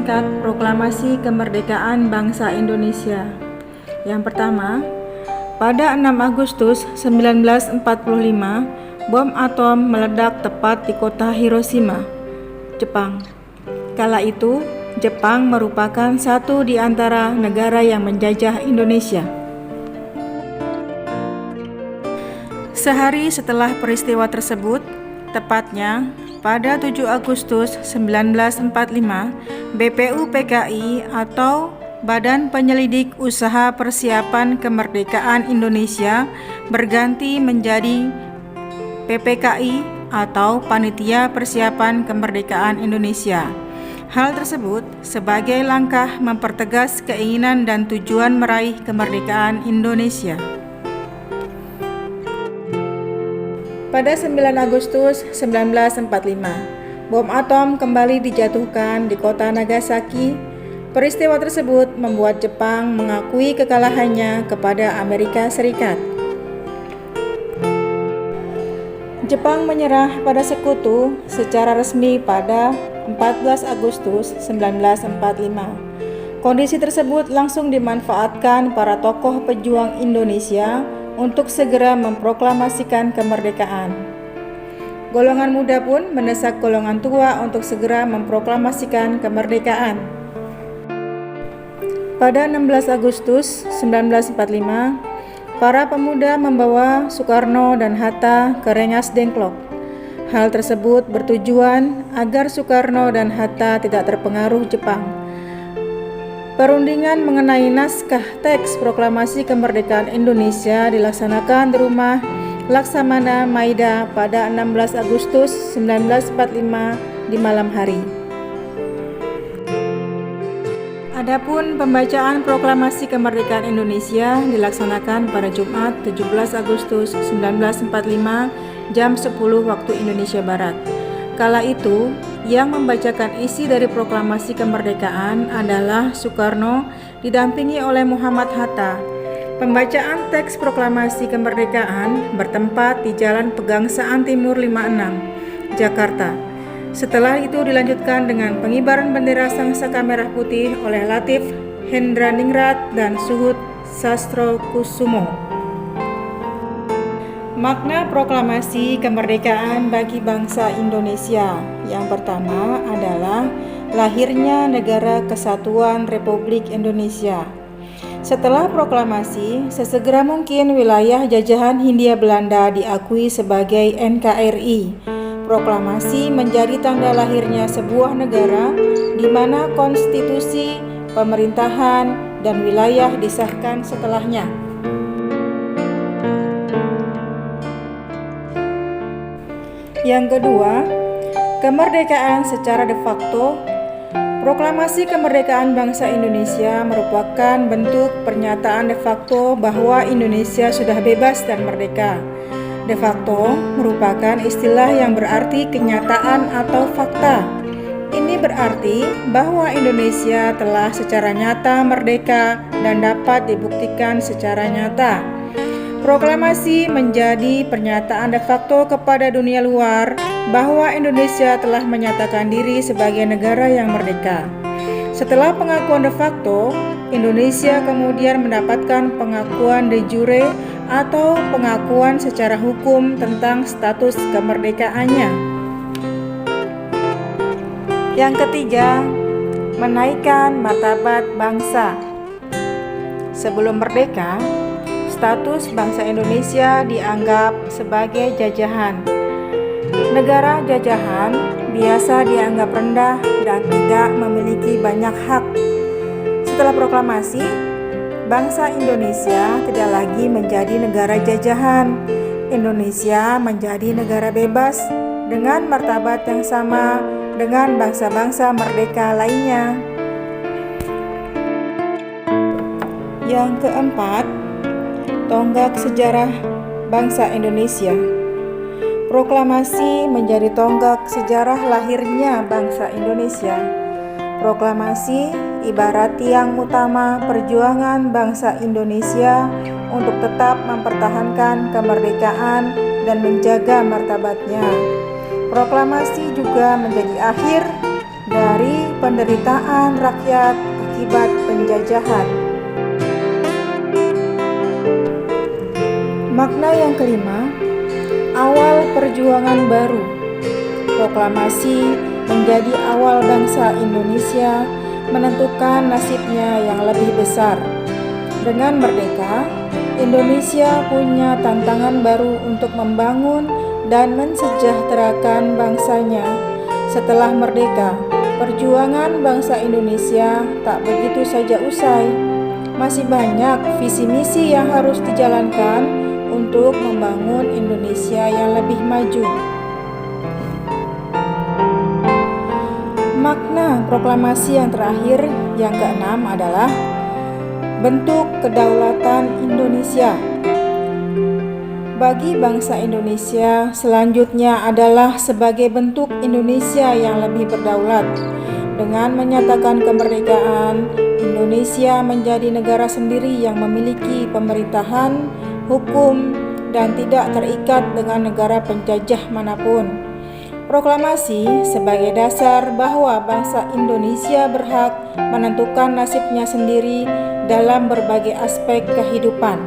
singkat Proklamasi Kemerdekaan Bangsa Indonesia. Yang pertama, pada 6 Agustus 1945, bom atom meledak tepat di kota Hiroshima, Jepang. Kala itu, Jepang merupakan satu di antara negara yang menjajah Indonesia. Sehari setelah peristiwa tersebut, tepatnya pada 7 Agustus 1945, BPUPKI atau Badan Penyelidik Usaha Persiapan Kemerdekaan Indonesia berganti menjadi PPKI atau Panitia Persiapan Kemerdekaan Indonesia. Hal tersebut sebagai langkah mempertegas keinginan dan tujuan meraih kemerdekaan Indonesia. Pada 9 Agustus 1945, bom atom kembali dijatuhkan di kota Nagasaki. Peristiwa tersebut membuat Jepang mengakui kekalahannya kepada Amerika Serikat. Jepang menyerah pada sekutu secara resmi pada 14 Agustus 1945. Kondisi tersebut langsung dimanfaatkan para tokoh pejuang Indonesia untuk segera memproklamasikan kemerdekaan. Golongan muda pun mendesak golongan tua untuk segera memproklamasikan kemerdekaan. Pada 16 Agustus 1945, para pemuda membawa Soekarno dan Hatta ke Rengas Dengklok. Hal tersebut bertujuan agar Soekarno dan Hatta tidak terpengaruh Jepang. Perundingan mengenai naskah teks proklamasi kemerdekaan Indonesia dilaksanakan di rumah Laksamana Maida pada 16 Agustus 1945 di malam hari. Adapun pembacaan proklamasi kemerdekaan Indonesia dilaksanakan pada Jumat 17 Agustus 1945 jam 10 waktu Indonesia Barat. Kala itu, yang membacakan isi dari proklamasi kemerdekaan adalah Soekarno didampingi oleh Muhammad Hatta. Pembacaan teks proklamasi kemerdekaan bertempat di Jalan Pegangsaan Timur 56, Jakarta. Setelah itu dilanjutkan dengan pengibaran bendera Sangsaka Merah Putih oleh Latif Hendraningrat dan Suhut Sastrokusumo. Makna proklamasi kemerdekaan bagi bangsa Indonesia. Yang pertama adalah lahirnya Negara Kesatuan Republik Indonesia. Setelah proklamasi, sesegera mungkin wilayah jajahan Hindia Belanda diakui sebagai NKRI. Proklamasi menjadi tanda lahirnya sebuah negara di mana konstitusi, pemerintahan, dan wilayah disahkan setelahnya. Yang kedua, kemerdekaan secara de facto. Proklamasi kemerdekaan bangsa Indonesia merupakan bentuk pernyataan de facto bahwa Indonesia sudah bebas dan merdeka. De facto merupakan istilah yang berarti kenyataan atau fakta. Ini berarti bahwa Indonesia telah secara nyata merdeka dan dapat dibuktikan secara nyata. Proklamasi menjadi pernyataan de facto kepada dunia luar bahwa Indonesia telah menyatakan diri sebagai negara yang merdeka. Setelah pengakuan de facto, Indonesia kemudian mendapatkan pengakuan de jure atau pengakuan secara hukum tentang status kemerdekaannya. Yang ketiga, menaikkan martabat bangsa. Sebelum merdeka, status bangsa Indonesia dianggap sebagai jajahan. Negara jajahan biasa dianggap rendah dan tidak memiliki banyak hak. Setelah proklamasi, bangsa Indonesia tidak lagi menjadi negara jajahan. Indonesia menjadi negara bebas dengan martabat yang sama dengan bangsa-bangsa merdeka lainnya. Yang keempat, tonggak sejarah bangsa Indonesia. Proklamasi menjadi tonggak sejarah lahirnya bangsa Indonesia. Proklamasi ibarat tiang utama perjuangan bangsa Indonesia untuk tetap mempertahankan kemerdekaan dan menjaga martabatnya. Proklamasi juga menjadi akhir dari penderitaan rakyat akibat penjajahan. Makna yang kelima, awal perjuangan baru. Proklamasi menjadi awal bangsa Indonesia menentukan nasibnya yang lebih besar. Dengan merdeka, Indonesia punya tantangan baru untuk membangun dan mensejahterakan bangsanya. Setelah merdeka, perjuangan bangsa Indonesia tak begitu saja usai. Masih banyak visi misi yang harus dijalankan untuk membangun Indonesia yang lebih maju. Makna proklamasi yang terakhir, yang keenam adalah bentuk kedaulatan Indonesia. Bagi bangsa Indonesia, selanjutnya adalah sebagai bentuk Indonesia yang lebih berdaulat. Dengan menyatakan kemerdekaan, Indonesia menjadi negara sendiri yang memiliki pemerintahan, hukum, dan tidak terikat dengan negara penjajah manapun. Proklamasi sebagai dasar bahwa bangsa Indonesia berhak menentukan nasibnya sendiri dalam berbagai aspek kehidupan.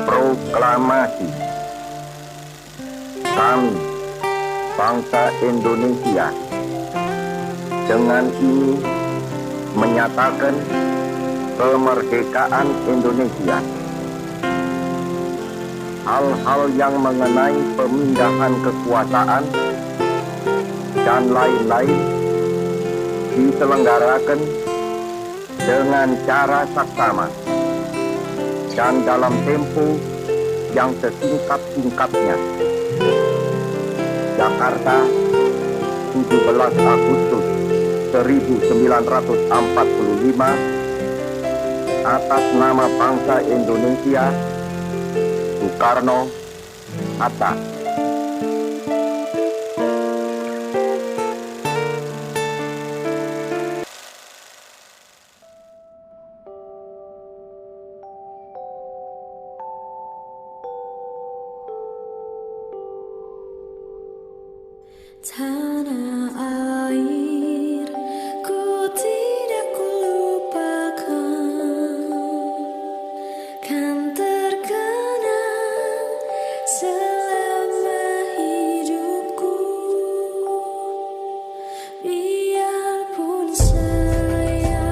Proklamasi. Kami, bangsa Indonesia, dengan ini menyatakan kemerdekaan Indonesia. Hal-hal yang mengenai pemindahan kekuasaan dan lain-lain diselenggarakan dengan cara saksama dan dalam tempo yang sesingkat-singkatnya. Jakarta, 17 Agustus 1945, atas nama bangsa Indonesia, Soekarno, Hatta. Tanah air ku tidak lupakan, kan terkenang selama hidupku, biarpun saya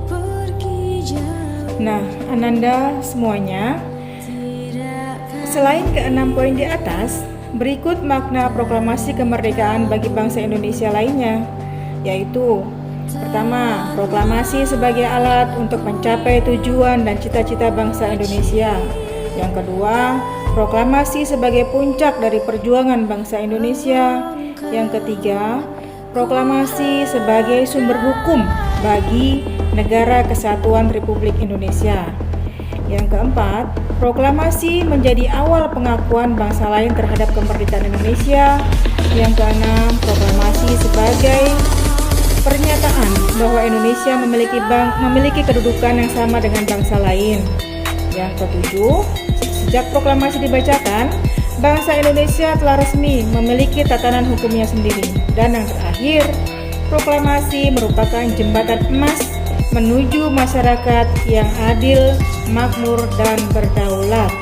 pergi jauh. Nah, Ananda semuanya, selain keenam poin di atas, berikut makna proklamasi kemerdekaan bagi bangsa Indonesia lainnya, yaitu pertama, proklamasi sebagai alat untuk mencapai tujuan dan cita-cita bangsa Indonesia. Yang kedua, proklamasi sebagai puncak dari perjuangan bangsa Indonesia. Yang ketiga, proklamasi sebagai sumber hukum bagi Negara Kesatuan Republik Indonesia. Yang keempat, proklamasi menjadi awal pengakuan bangsa lain terhadap kemerdekaan Indonesia. Yang keenam, proklamasi sebagai pernyataan bahwa Indonesia memiliki kedudukan yang sama dengan bangsa lain. Yang ketujuh, sejak proklamasi dibacakan, bangsa Indonesia telah resmi memiliki tatanan hukumnya sendiri. Dan yang terakhir, proklamasi merupakan jembatan emas menuju masyarakat yang adil, makmur, dan berdaulat.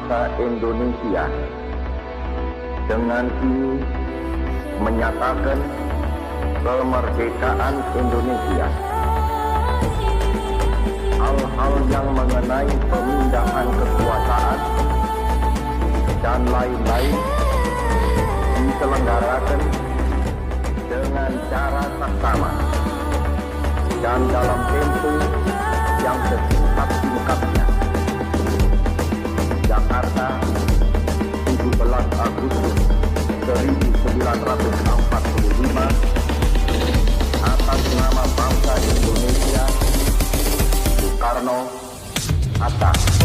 bangsa Indonesia dengan ini menyatakan kemerdekaan Indonesia. Hal-hal yang mengenai pemindahan kekuasaan dan lain-lain diselenggarakan dengan cara saksama dan dalam tempo yang sesingkat-singkatnya. Jakarta, 17 Agustus 1945, atas nama bangsa Indonesia, Soekarno, Hatta.